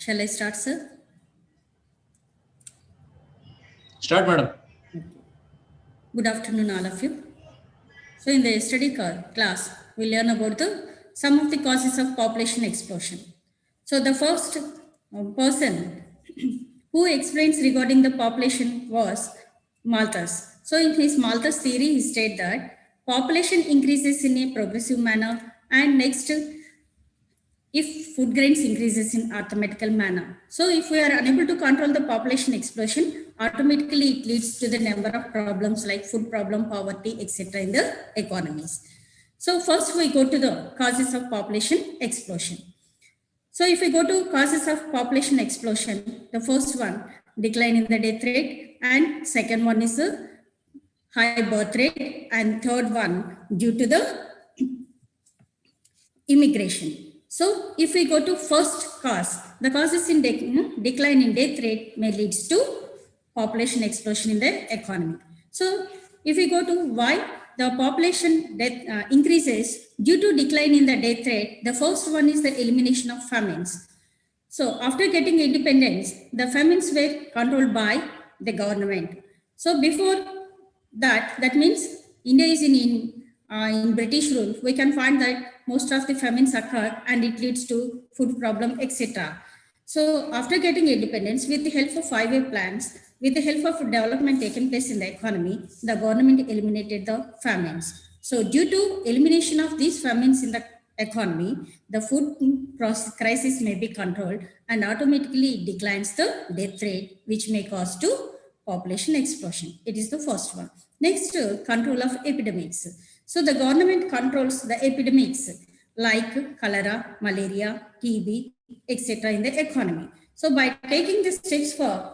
Shall I start, sir? Start, madam. Good afternoon, all of you. So in the yesterday class, we learn about some of the causes of population explosion. So the first person who explains regarding the population was Malthus. So in his Malthus theory, he stated that population increases in a progressive manner, and next, if food grains increases in arithmetical manner. So if we are unable to control the population explosion, automatically it leads to the number of problems like food problem, poverty, etc. in the economies. So first we go to the causes of population explosion. So if we go to causes of population explosion, the first one, decline in the death rate, and second one is a high birth rate, and third one due to the immigration. So if we go to first cause, the causes in decline in death rate may leads to population explosion in the economy. So if we go to why the population death increases due to decline in the death rate, the first one is the elimination of famines. So after getting independence, the famines were controlled by the government. So before that means India is in British rule. We can find that most of the famines occur and it leads to food problem, etc. So after getting independence, with the help of 5-year plans, with the help of development taking place in the economy, the government eliminated the famines. So due to elimination of these famines in the economy, the food crisis may be controlled and automatically declines the death rate, which may cause to population explosion. It is the first one. Next, control of epidemics. So the government controls the epidemics like cholera, malaria, TB, etc. in the economy. So by taking the steps for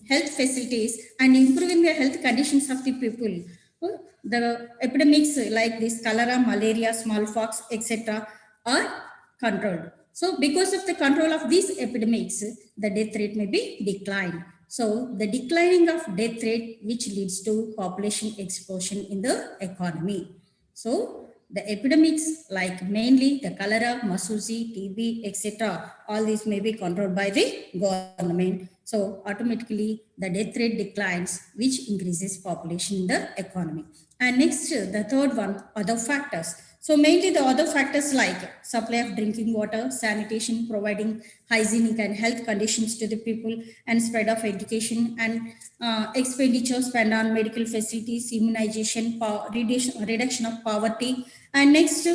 health facilities and improving the health conditions of the people, the epidemics like this cholera, malaria, smallpox, etc. are controlled. So because of the control of these epidemics, the death rate may be declined. So the declining of death rate, which leads to population explosion in the economy. So the epidemics like mainly the cholera, Masuzi, TB, etc. all these may be controlled by the government. So automatically the death rate declines, which increases population in the economy. And next, the third one, other factors. So mainly the other factors like supply of drinking water, sanitation, providing hygienic and health conditions to the people, and spread of education, and expenditure spent on medical facilities, immunization, reduction of poverty, and next,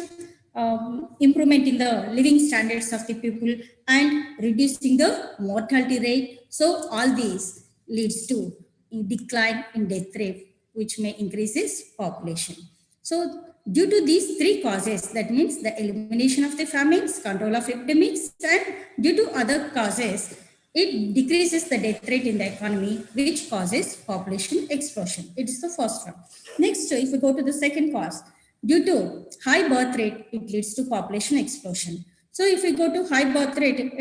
improvement in the living standards of the people and reducing the mortality rate. So all these leads to a decline in death rate, which may increases population. So due to these three causes, that means the elimination of the famines, control of epidemics, and due to other causes, it decreases the death rate in the economy, which causes population explosion. It is the first one. Next, if we go to the second cause, due to high birth rate, it leads to population explosion. So if we go to high birth rate,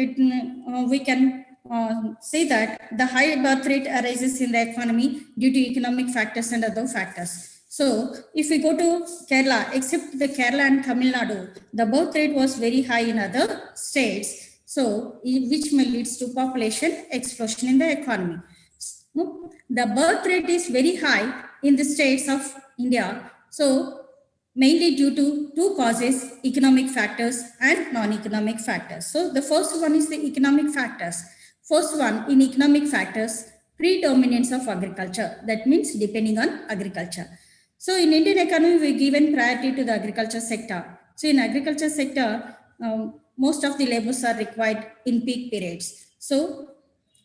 we can say that the high birth rate arises in the economy due to economic factors and other factors. So if we go to Kerala, except the Kerala and Tamil Nadu, the birth rate was very high in other states. So which may leads to population explosion in the economy. The birth rate is very high in the states of India. So mainly due to two causes, economic factors and non-economic factors. So the first one is the economic factors. First one, in economic factors, predominance of agriculture. That means depending on agriculture. So in Indian economy, we given priority to the agriculture sector. So in agriculture sector, most of the labors are required in peak periods. So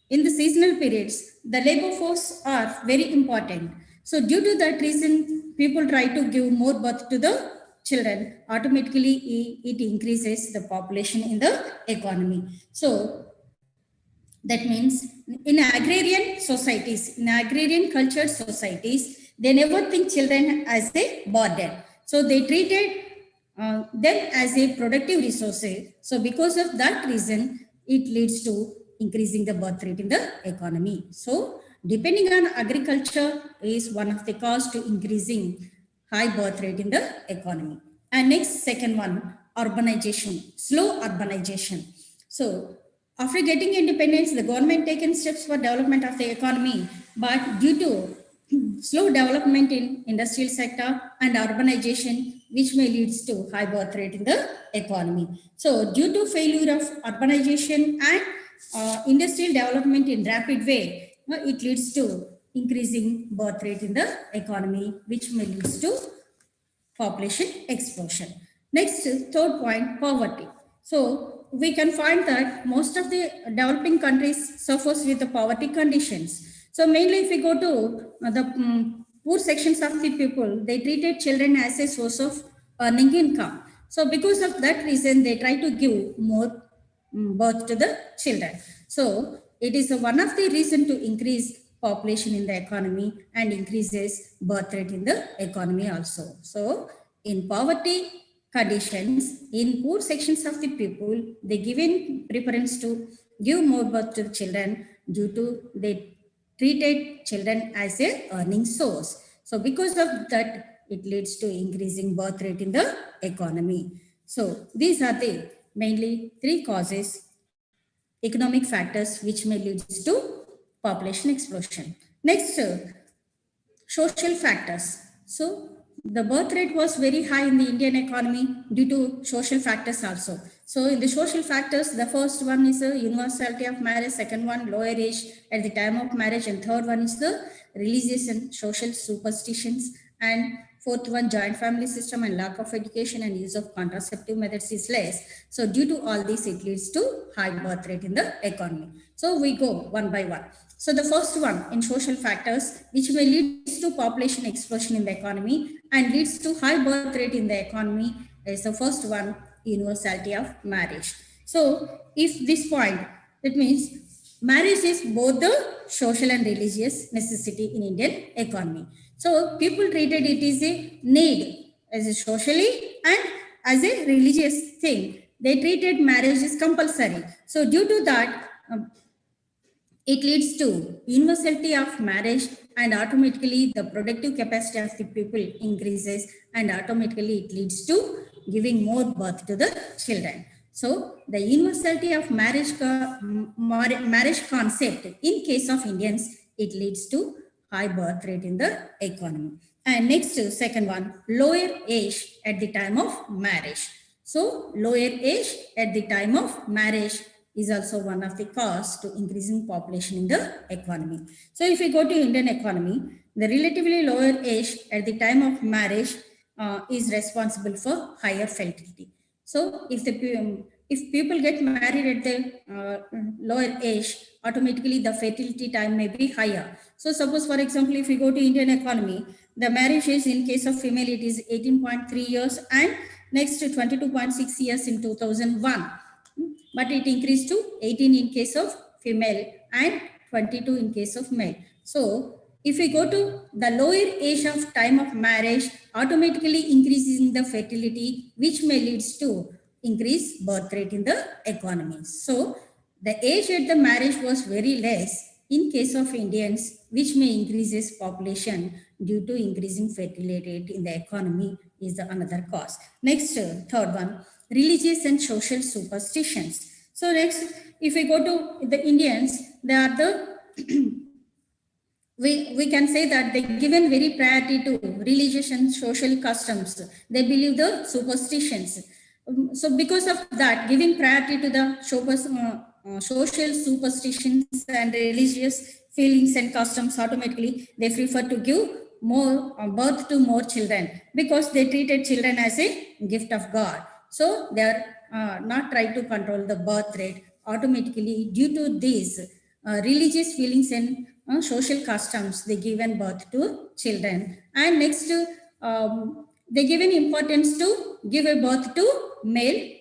in the seasonal periods, the labor force are very important. So due to that reason, people try to give more birth to the children. Automatically, it increases the population in the economy. So that means in agrarian societies, in agrarian cultured societies, they never think children as a burden. So they treated them as a productive resource. So because of that reason, it leads to increasing the birth rate in the economy. So depending on agriculture is one of the cause to increasing high birth rate in the economy. And next, second one, urbanization, slow urbanization. So After getting independence, the government taken steps for development of the economy, but due to slow development in industrial sector and urbanization, which may leads to high birth rate in the economy. So due to failure of urbanization and industrial development in rapid way, it leads to increasing birth rate in the economy, which may leads to population explosion. Next, third point, poverty. So we can find that most of the developing countries suffers with the poverty conditions. So mainly if we go to the poor sections of the people, they treated children as a source of earning income. So because of that reason, they try to give more birth to the children. So it is one of the reason to increase population in the economy and increases birth rate in the economy also. So in poverty conditions, in poor sections of the people, they given preference to give more birth to the children due to they treated children as a earning source. So because of that, it leads to increasing birth rate in the economy. So these are the mainly three causes, economic factors which may lead to population explosion. Next, social factors. So the birth rate was very high in the Indian economy due to social factors also. So in the social factors, the first one is the universality of marriage, second one lower age at the time of marriage, and third one is the religious and social superstitions, and fourth one joint family system and lack of education and use of contraceptive methods is less. So due to all this, it leads to high birth rate in the economy. So we go one by one. So the first one in social factors, which may lead to population explosion in the economy and leads to high birth rate in the economy, is the first one, universality of marriage. So if this point, that means marriage is both the social and religious necessity in Indian economy. So people treated it as a need, as a socially and as a religious thing. They treated marriage as compulsory. So due to that, it leads to universality of marriage, and automatically the productive capacity of the people increases, and automatically it leads to giving more birth to the children. So the universality of marriage concept in case of Indians, it leads to high birth rate in the economy. And next, second one, lower age at the time of marriage. So lower age at the time of marriage is also one of the cause to increasing population in the economy. So if we go to Indian economy, the relatively lower age at the time of marriage is responsible for higher fertility. So if people get married at the lower age, automatically the fertility time may be higher. So suppose, for example, if we go to Indian economy, the marriage age in case of female, it is 18.3 years, and next to 22.6 years in 2001. But it increased to 18 in case of female and 22 in case of male. So if we go to the lower age of time of marriage, automatically increasing the fertility, which may leads to increase birth rate in the economy. So the age at the marriage was very less in case of Indians, which may increases population due to increasing fertility rate in the economy is the another cause. Next, third one, religious and social superstitions. So next, if we go to the Indians, they are the we can say that they given very priority to religious and social customs. They believe the superstitions. So because of that, giving priority to the social superstitions and religious feelings and customs, automatically they prefer to give more birth to more children, because they treated children as a gift of God. So they are not trying to control the birth rate. Automatically, due to these religious feelings and social customs, they given birth to children. And next, they given importance to give a birth to male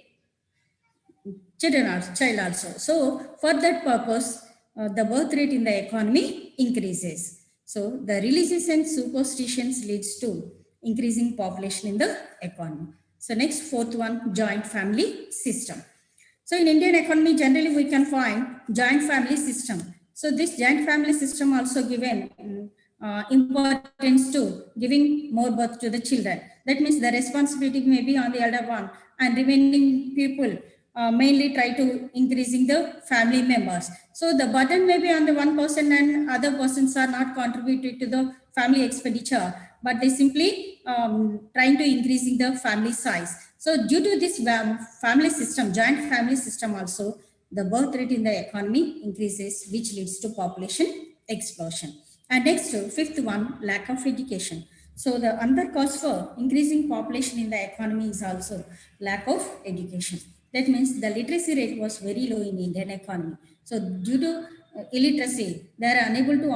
child also. So for that purpose, the birth rate in the economy increases. So the religious and superstitions leads to increasing population in the economy. So next, fourth one, joint family system. So in Indian economy, generally we can find joint family system. So this joint family system also given importance to giving more birth to the children. That means the responsibility may be on the elder one, and remaining people mainly try to increasing the family members. So the burden may be on the one person and other persons are not contributed to the family expenditure, but they simply trying to increasing the family size. So due to this family system, joint family system also, the birth rate in the economy increases, which leads to population explosion. And next, fifth one, lack of education. So the other cause for increasing population in the economy is also lack of education. That means the literacy rate was very low in Indian economy. So due to illiteracy, they are unable to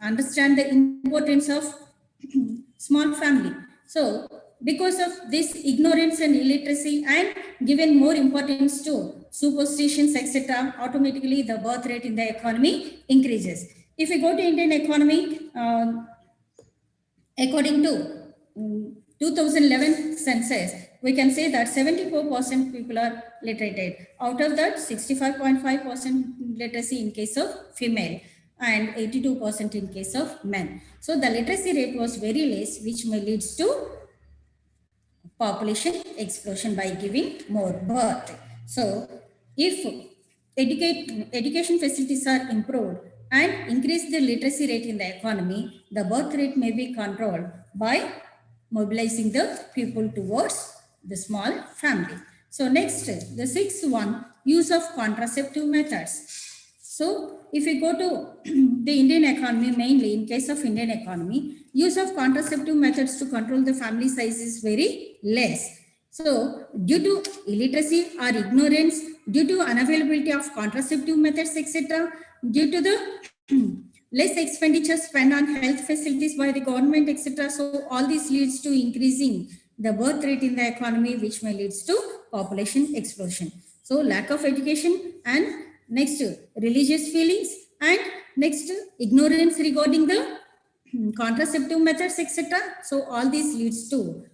understand the importance of small family. So because of this ignorance and illiteracy and given more importance to superstitions, etc., automatically the birth rate in the economy increases. If we go to Indian economy, according to 2011 census, we can say that 74% people are literate. Out of that, 65.5% literacy in case of female and 82% in case of men. So the literacy rate was very less, which may lead to population explosion by giving more birth. So if education facilities are improved and increase the literacy rate in the economy, the birth rate may be controlled by mobilizing the people towards the small family. So next, the sixth one, use of contraceptive methods. So if we go to the Indian economy, mainly in case of Indian economy, use of contraceptive methods to control the family size is very less. So due to illiteracy or ignorance, due to unavailability of contraceptive methods, etc., due to the less expenditure spent on health facilities by the government, etc. So all this leads to increasing the birth rate in the economy, which may leads to population explosion. So lack of education, and next religious feelings, and next ignorance regarding the contraceptive methods, etc. So all this leads to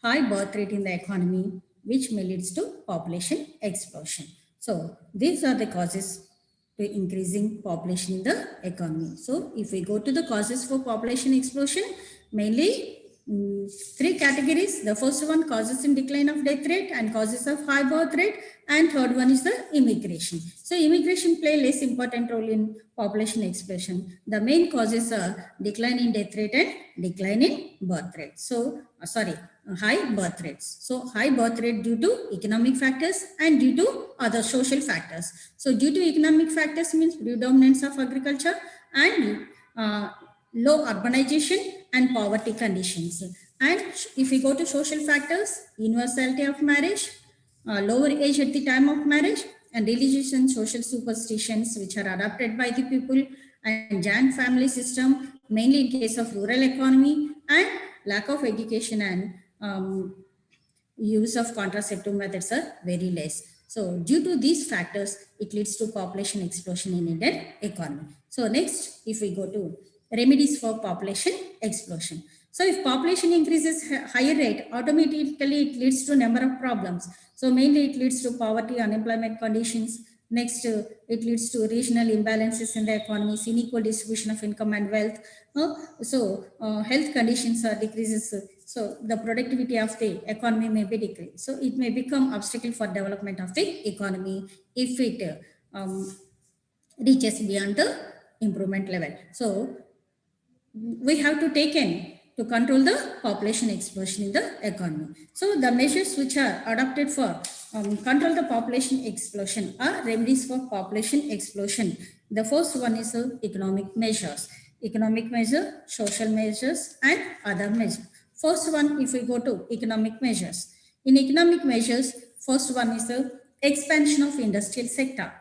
high birth rate in the economy, which may leads to population explosion. So these are the causes to increasing population in the economy. So if we go to the causes for population explosion, mainly three categories. The first one, causes in decline of death rate and causes of high birth rate, and third one is the immigration. So immigration play less important role in population explosion. The main causes are decline in death rate and decline in birth rate. So high birth rates. So high birth rate due to economic factors and due to other social factors. So due to economic factors means predominance of agriculture and low urbanization and poverty conditions. And if we go to social factors, universality of marriage, lower age at the time of marriage, and religious and social superstitions which are adopted by the people, and joint family system, mainly in case of rural economy, and lack of education and use of contraceptive methods are very less. So due to these factors, it leads to population explosion in Indian economy. So next, if we go to remedies for population explosion. So if population increases higher rate, automatically it leads to number of problems. So mainly it leads to poverty, unemployment conditions. Next, it leads to regional imbalances in the economy, unequal distribution of income and wealth. Health conditions are decreases. So the productivity of the economy may be decreased. So it may become obstacle for development of the economy if it reaches beyond the improvement level. So we have to take in to control the population explosion in the economy. So the measures which are adopted for control the population explosion are remedies for population explosion. The first one is economic measures. Economic measure, social measures, and other measures. First one, if we go to economic measures. In economic measures, first one is the expansion of industrial sector.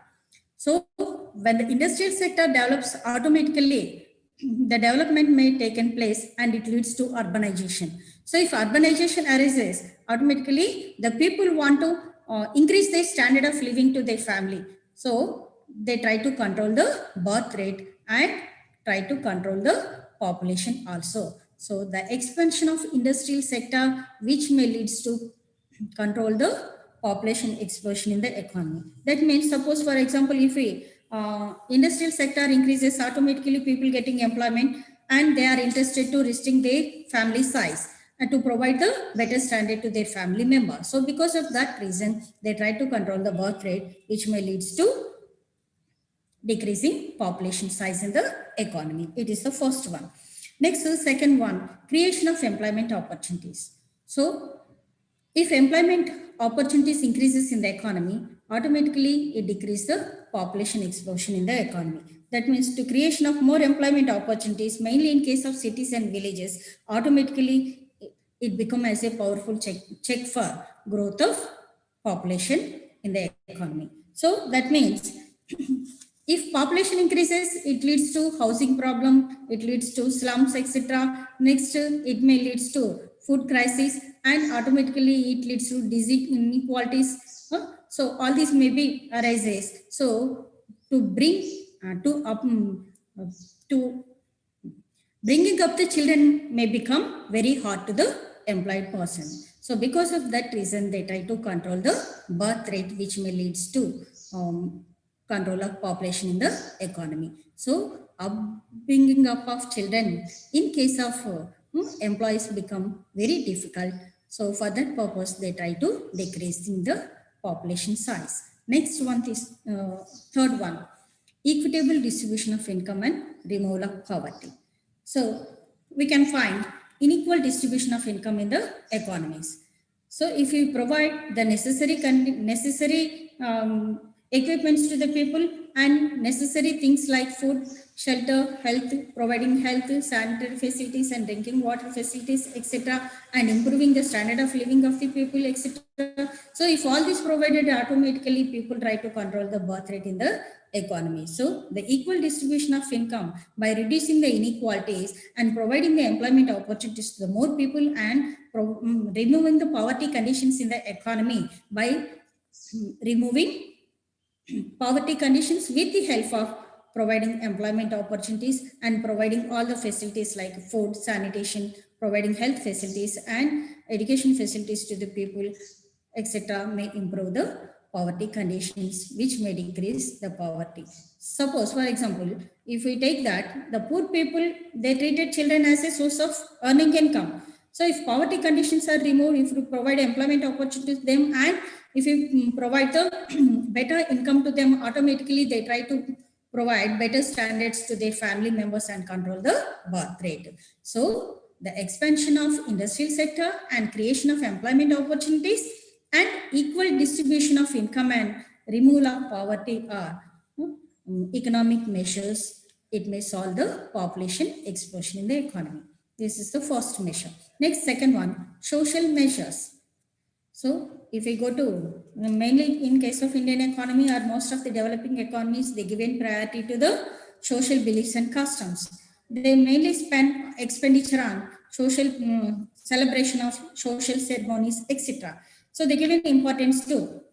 So when the industrial sector develops, automatically the development may take place and it leads to urbanization. So if urbanization arises, automatically the people want to increase their standard of living to their family. So they try to control the birth rate and try to control the population also. So the expansion of industrial sector, which may leads to control the population explosion in the economy. That means, suppose for example, if we industrial sector increases, automatically people getting employment and they are interested to restrict their family size. and to provide the better standard to their family members. So because of that reason, they try to control the birth rate, which may leads to decreasing population size in the economy. It is the first one. Next, the second one, creation of employment opportunities. So if employment opportunities increases in the economy, automatically it decreases the population explosion in the economy. That means to creation of more employment opportunities, mainly in case of cities and villages, automatically it becomes as a powerful check for growth of population in the economy. So that means if population increases, it leads to housing problem, it leads to slums, etc. Next, it may leads to food crisis, and automatically it leads to disease inequalities. So all these may be arises. So to bring uh, to bringing up the children may become very hard to the employed person. So because of that reason, they try to control the birth rate, which may leads to control of population in the economy. So bringing up of children in case of employees become very difficult. So for that purpose, they try to decreasing the population size. Next one is third one, equitable distribution of income and removal of poverty. So we can find unequal distribution of income in the economies. So if you provide the necessary equipments to the people and necessary things like food, shelter, health, providing health, sanitary facilities and drinking water facilities, etc., and improving the standard of living of the people, etc. So if all this provided, automatically people try to control the birth rate in the economy. So the equal distribution of income by reducing the inequalities and providing the employment opportunities to the more people and removing the poverty conditions in the economy by removing poverty conditions with the help of providing employment opportunities and providing all the facilities like food, sanitation, providing health facilities and education facilities to the people, etc., may improve the poverty conditions, which may decrease the poverty. Suppose, for example, if we take that the poor people, they treated children as a source of earning income. So if poverty conditions are removed, if you provide employment opportunities to them, and if you provide the better income to them, automatically they try to provide better standards to their family members and control the birth rate. So the expansion of industrial sector and creation of employment opportunities and equal distribution of income and removal of poverty are economic measures. It may solve the population explosion in the economy. This is the first measure. Next, second one, social measures. So if we go to mainly in case of Indian economy or most of the developing economies, they give in priority to the social beliefs and customs. They mainly spend expenditure on social celebration of social ceremonies, etc. So they give an importance to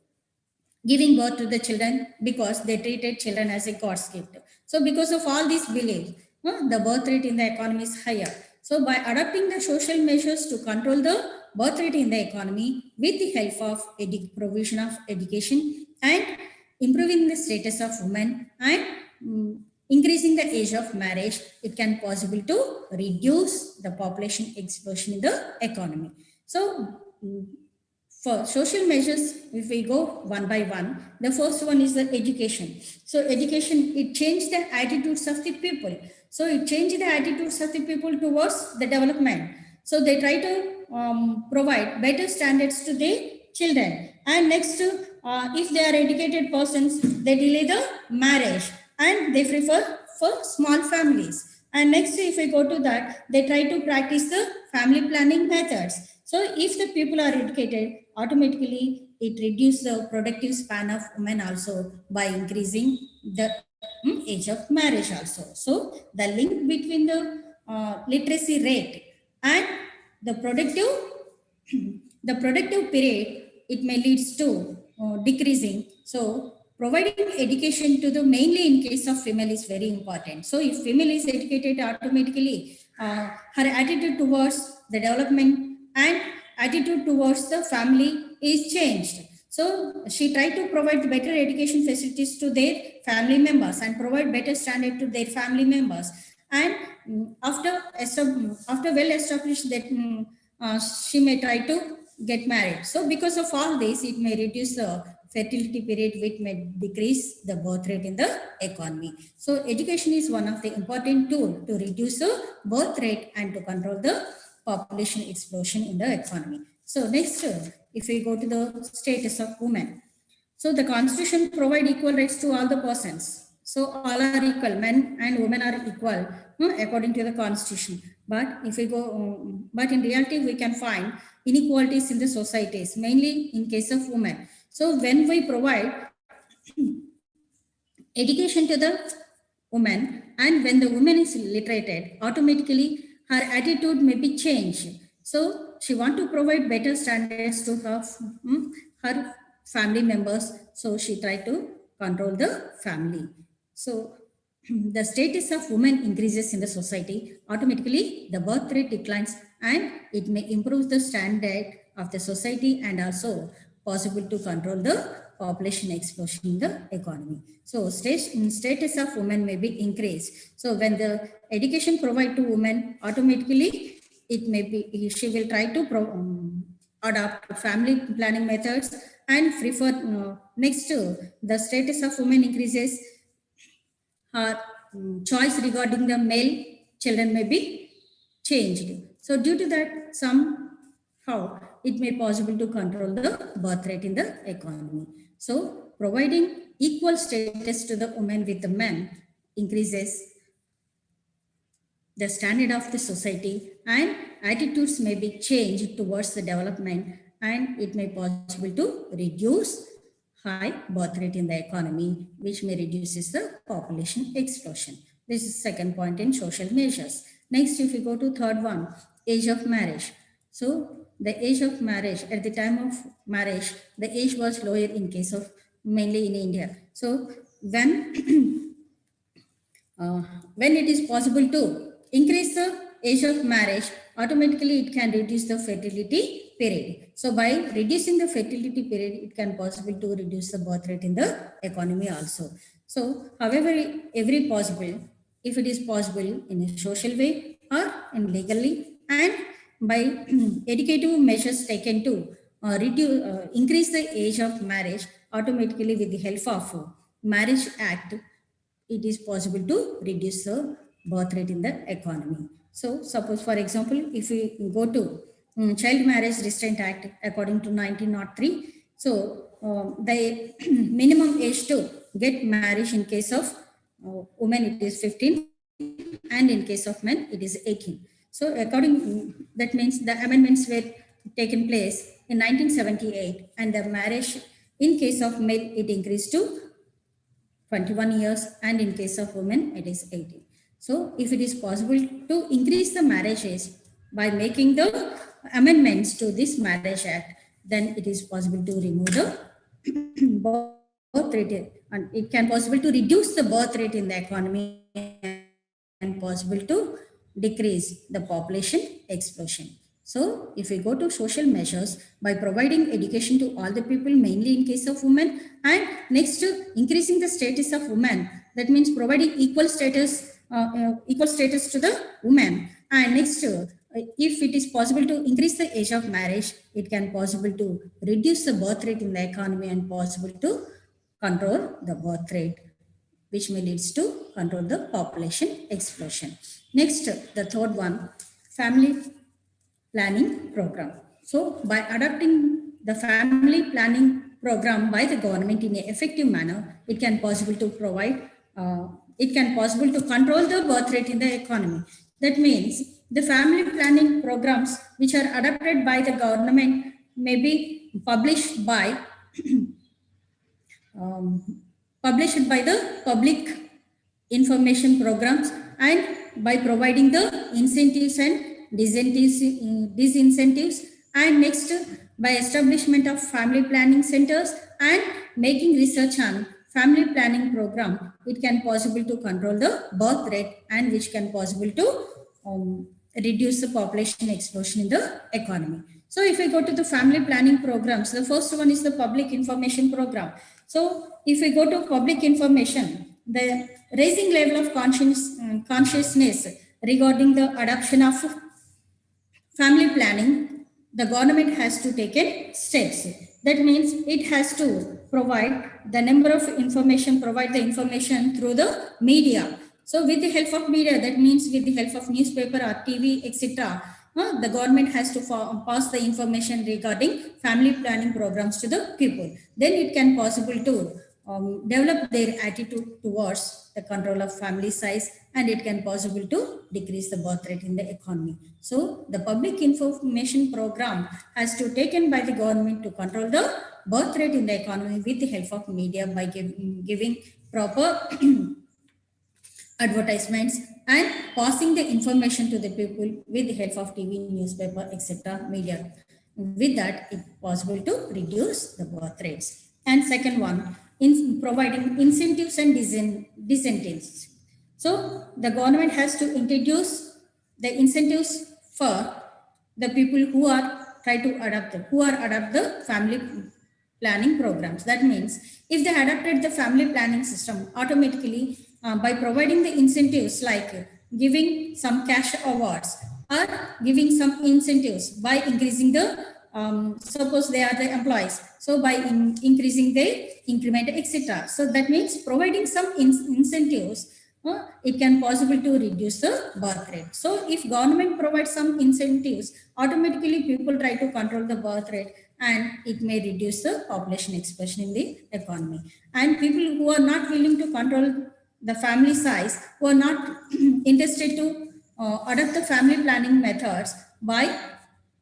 giving birth to the children because they treated children as a God's gift. So because of all these beliefs, the birth rate in the economy is higher. So by adopting the social measures to control the birth rate in the economy with the help of provision of education and improving the status of women and increasing the age of marriage, it can possible to reduce the population explosion in the economy. So for social measures, if we go one by one, the first one is the education. So education, it changed the attitudes of the people. So it changed the attitudes of the people towards the development. So they try to provide better standards to the children. And next, if they are educated persons, they delay the marriage and they prefer for small families. And next, if we go to that, they try to practice the family planning methods. So if the people are educated, automatically it reduces the productive span of women also by increasing the age of marriage also. So the link between the literacy rate and the productive period, it may leads to decreasing. So providing education to the mainly in case of female is very important. So if female is educated, automatically her attitude towards the development and attitude towards the family is changed. So she tried to provide better education facilities to their family members and provide better standard to their family members. And after well established that she may try to get married. So because of all this, it may reduce the fertility period, which may decrease the birth rate in the economy. So education is one of the important tool to reduce the birth rate and to control the population explosion in the economy. So next, if we go to the status of women. So the constitution provide equal rights to all the persons. So all are equal, men and women are equal according to the constitution. But if we go, but in reality, we can find inequalities in the societies, mainly in case of women. So when we provide education to the woman, and when the woman is literated, automatically her attitude may be changed. So she want to provide better standards to her family members. So she try to control the family. So the status of women increases in the society, automatically the birth rate declines, and it may improve the standard of the society and also possible to control the population explosion in the economy. So status of women may be increased. So when the education provided to women, automatically it may be, she will try to adopt family planning methods and prefer next to the status of women increases, her choice regarding the male children may be changed. So due to that, somehow it may possible to control the birth rate in the economy. So providing equal status to the women with the men increases the standard of the society, and attitudes may be changed towards the development, and it may possible to reduce high birth rate in the economy, which may reduces the population explosion. This is second point in social measures. Next, if we go to third one, age of marriage. So the age of marriage, at the time of marriage, the age was lower in case of mainly in India. So when it is possible to increase the age of marriage, automatically it can reduce the fertility period. So by reducing the fertility period, it can possible to reduce the birth rate in the economy also. So however, every possible, if it is possible in a social way or in legally, and by educative measures taken to increase the age of marriage, automatically with the help of Marriage Act, it is possible to reduce the birth rate in the economy. So suppose, for example, if we go to Child Marriage Restraint Act according to 1903, so the minimum age to get marriage in case of women it is 15, and in case of men it is 18. So that means the amendments were taken place in 1978, and the marriage in case of male it increased to 21 years, and in case of women it is 18. So if it is possible to increase the marriage age by making the amendments to this Marriage Act, then it is possible to remove the birth rate, and it can possible to reduce the birth rate in the economy and possible to decrease the population explosion. So if we go to social measures, by providing education to all the people, mainly in case of women, and next increasing the status of women, that means providing equal status to the women, and next if it is possible to increase the age of marriage, it can possible to reduce the birth rate in the economy and possible to control the birth rate, which may leads to control the population explosion. Next, the third one, family planning program. So by adopting the family planning program by the government in an effective manner, it can possible to provide, it can possible to control the birth rate in the economy. That means the family planning programs which are adopted by the government may be published by the public information programs, and by providing the incentives and disincentives, and next by establishment of family planning centers and making research on family planning program, it can possible to control the birth rate, and which can possible to reduce the population explosion in the economy. So if we go to the family planning programs, the first one is the public information program. So if we go to public information, the raising level of consciousness regarding the adoption of family planning the government has to take in steps. That means it has to provide the number of information, provide the information through the media. So with the help of media, that means with the help of newspaper or TV, etc., the government has to pass the information regarding family planning programs to the people. Then it can possible to develop their attitude towards the control of family size, and it can possible to decrease the birth rate in the economy. So the public information program has to taken by the government to control the birth rate in the economy with the help of media by giving proper advertisements and passing the information to the people with the help of TV, newspaper, etc. media. With that, it's possible to reduce the birth rates. And second one, in providing incentives and disincentives. So the government has to introduce the incentives for the people who are try to adapt the family planning programs. That means if they adapted the family planning system automatically by providing the incentives like giving some cash awards or giving some incentives by increasing the suppose they are the employees, so by increasing the increment, etc. So that means providing some incentives, it can possible to reduce the birth rate. So if government provides some incentives, automatically people try to control the birth rate, and it may reduce the population expansion in the economy. And people who are not willing to control the family size, who are not interested to adopt the family planning methods by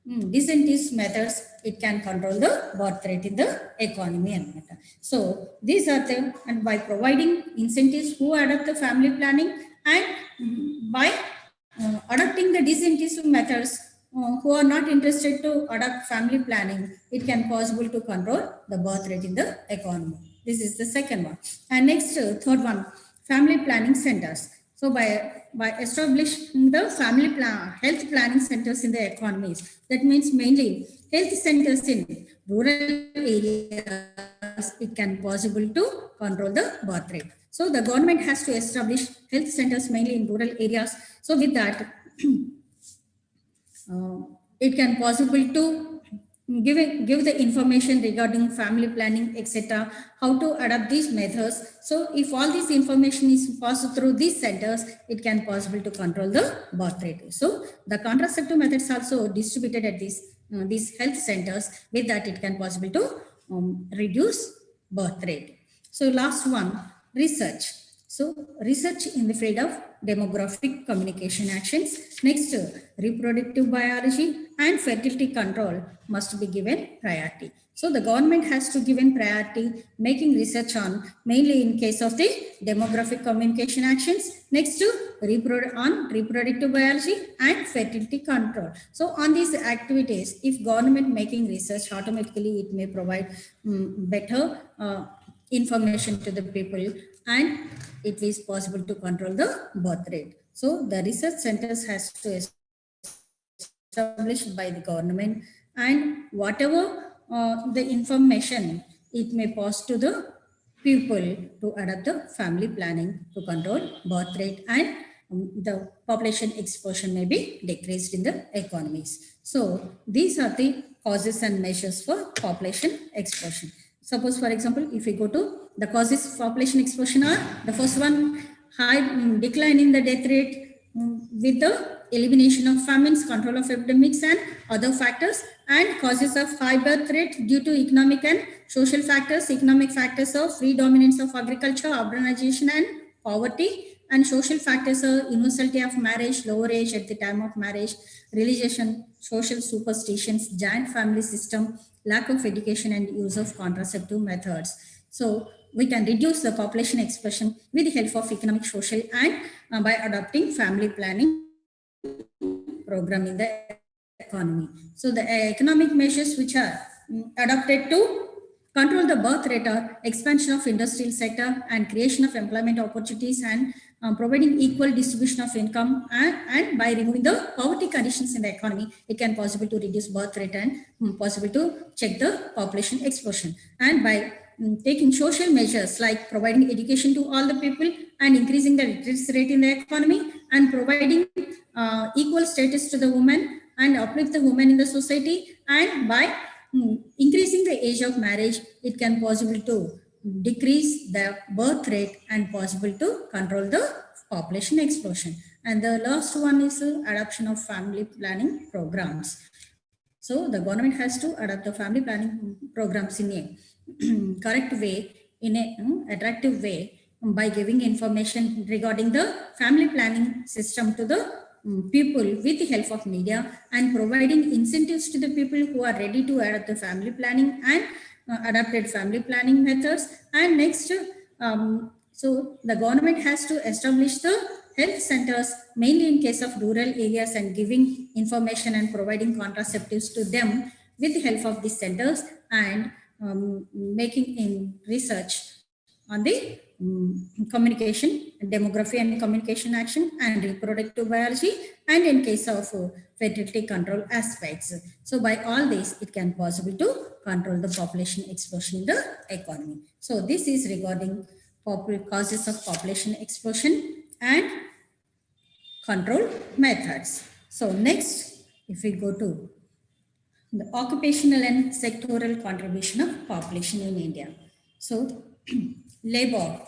disincentives methods, it can control the birth rate in the economy and matter. So these are the, and by providing incentives who adopt the family planning, and by adopting the disincentive methods who are not interested to adopt family planning, it can possible to control the birth rate in the economy. This is the second one. And next, third one, family planning centers. So by establishing the health planning centers in the economies, that means mainly health centers in rural areas, it can possible to control the birth rate. So the government has to establish health centers mainly in rural areas. So with that, it can possible to give the information regarding family planning, etc., how to adapt these methods. So if all this information is passed through these centers, it can possible to control the birth rate. So the contraceptive methods also distributed at these health centers. With that, it can possible to reduce birth rate. So last one, research. So research in the field of demographic communication actions. Next, reproductive biology and fertility control must be given priority. So the government has to give priority making research on mainly in case of the demographic communication actions. Next, to reproductive biology and fertility control. So on these activities, if government making research, automatically it may provide better information to the people, and it is possible to control the birth rate. So the research centers has to established by the government, and whatever the information it may pass to the people to adopt the family planning to control birth rate, and the population explosion may be decreased in the economies. So these are the causes and measures for population explosion. Suppose, for example, if we go to the causes of population explosion are the first one, high decline in the death rate with the elimination of famines, control of epidemics and other factors, and causes of high birth rate due to economic and social factors, economic factors of free dominance of agriculture, urbanization and poverty, and social factors are universality of marriage, lower age at the time of marriage, religion, social superstitions, giant family system, lack of education and use of contraceptive methods. So we can reduce the population explosion with the help of economic, social, and by adopting family planning program in the economy. So the economic measures which are adopted to control the birth rate are expansion of industrial sector and creation of employment opportunities, and providing equal distribution of income, and by removing the poverty conditions in the economy, it can possible to reduce birth rate and possible to check the population explosion. And by taking social measures like providing education to all the people and increasing the literacy rate in the economy, and providing equal status to the women, and uplift the women in the society, and by increasing the age of marriage, it can possible to decrease the birth rate and possible to control the population explosion. And the last one is adoption of family planning programs. So the government has to adopt the family planning programs in a correct way, in a attractive way, by giving information regarding the family planning system to the people with the help of media, and providing incentives to the people who are ready to adopt the family planning and adapted family planning methods. And next, so the government has to establish the health centers mainly in case of rural areas, and giving information and providing contraceptives to them with the help of these centers, and making in research on the communication, demography and communication action, and reproductive biology, and in case of fertility control aspects. So by all this, it can possible to control the population explosion in the economy. So this is regarding causes of population explosion and control methods. So next, if we go to the occupational and sectoral contribution of population in India. So labor,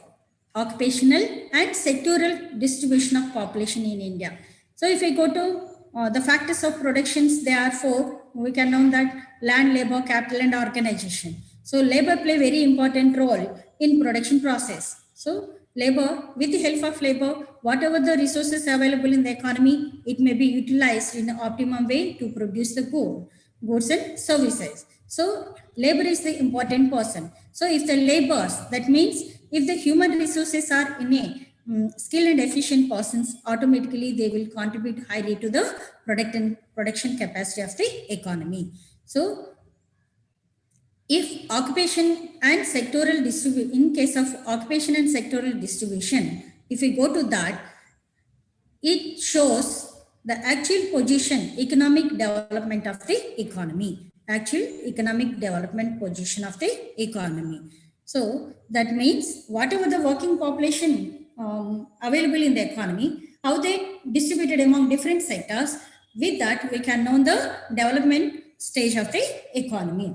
occupational and sectoral distribution of population in India. So if we go to the factors of productions, there are four. We can know that land, labor, capital and organization. So labor play very important role in production process. So labor, with the help of labor, whatever the resources available in the economy, it may be utilized in the optimum way to produce the goods and services. So labor is the important person. So if the labors, that means if the human resources are in a skilled and efficient persons, automatically they will contribute highly to the production capacity of the economy. So if occupation and sectoral distribution, in case of occupation and sectoral distribution, if we go to that, it shows the actual position, economic development of the economy, actual economic development position of the economy. So that means whatever the working population available in the economy, how they distributed among different sectors, with that we can know the development stage of the economy.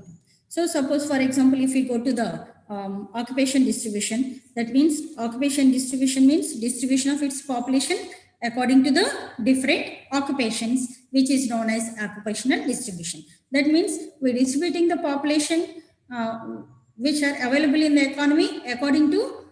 So suppose, for example, if we go to the occupation distribution, that means occupation distribution means distribution of its population according to the different occupations, which is known as occupational distribution. That means we're distributing the population which are available in the economy according to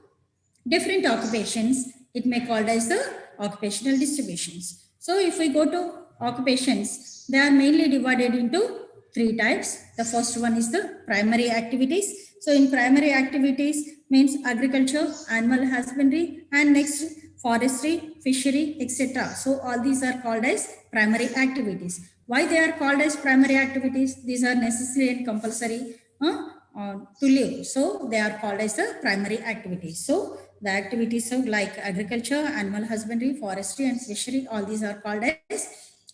different occupations. It may called as the occupational distributions. So if we go to occupations, they are mainly divided into three types. The first one is the primary activities. So in primary activities means agriculture, animal husbandry, and next forestry, fishery, etc. So all these are called as primary activities. Why they are called as primary activities? These are necessary and compulsory to live. So they are called as the primary activities. So the activities of like agriculture, animal husbandry, forestry, and fishery, all these are called as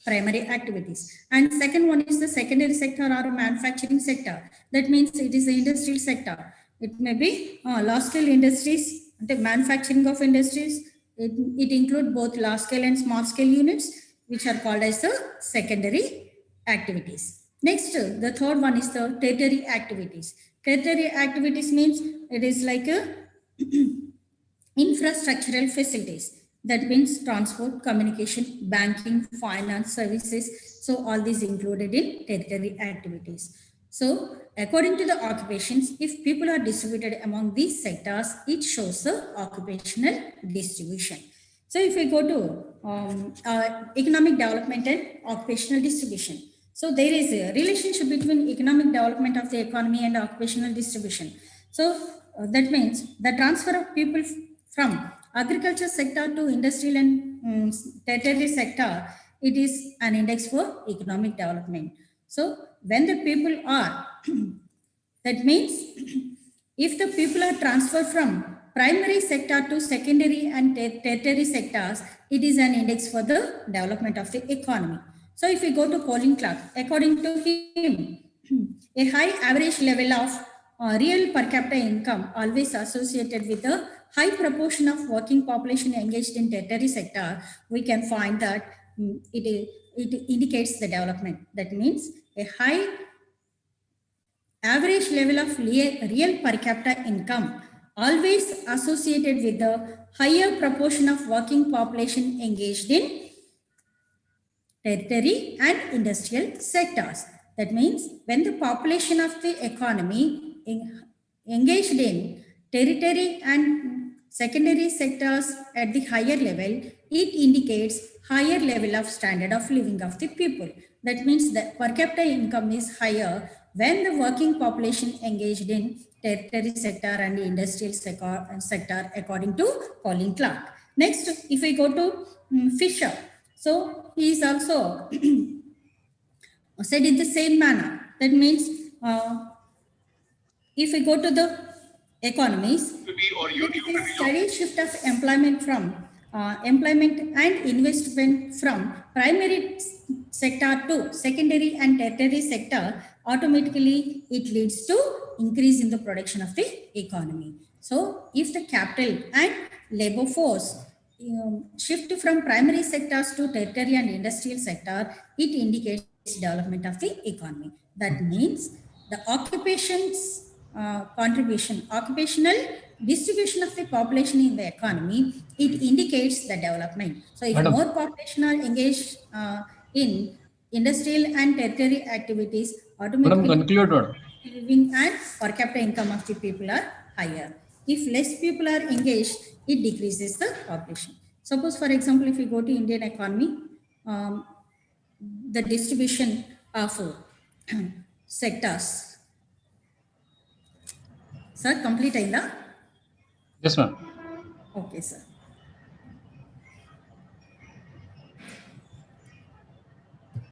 primary activities. And second one is the secondary sector or manufacturing sector. That means it is the industrial sector. It may be large scale industries, the manufacturing of industries. It includes both large scale and small scale units, which are called as the secondary activities. Next, the third one is the tertiary activities. Tertiary activities means it is like a infrastructural facilities. That means transport, communication, banking, finance, services. So all these included in tertiary activities. So according to the occupations, if people are distributed among these sectors, it shows the occupational distribution. So if we go to economic development and occupational distribution. So there is a relationship between economic development of the economy and occupational distribution. So that means the transfer of people from agriculture sector to industrial and tertiary sector, it is an index for economic development. So when the people are, that means if the people are transferred from primary sector to secondary and tertiary sectors, it is an index for the development of the economy. So if we go to Colin Clark, according to him, a high average level of real per capita income always associated with a high proportion of working population engaged in tertiary sector, we can find that it indicates the development. That means a high average level of real per capita income always associated with the higher proportion of working population engaged in tertiary and industrial sectors. That means when the population of the economy engaged in tertiary and secondary sectors at the higher level, it indicates higher level of standard of living of the people. That means the per capita income is higher when the working population engaged in tertiary sector and industrial sector according to Pauline Clark. Next, if we go to Fisher, so he is also said in the same manner. That means if we go to the economies, there is a steady shift of employment from employment and investment from primary sector to secondary and tertiary sector. Automatically, it leads to increase in the production of the economy. So, if the capital and labor force shift from primary sectors to tertiary and industrial sector, it indicates development of the economy. That means the occupations contribution, occupational distribution of the population in the economy, it indicates the development. So if Madam. more population are engaged in industrial and tertiary activities, automatically Madam, conclude what? living and per capita income of the people are higher. If less people are engaged, it decreases the population. Suppose, for example, if we go to Indian economy, the distribution of sectors. Sir, complete aina? Yes, ma'am. Okay, sir.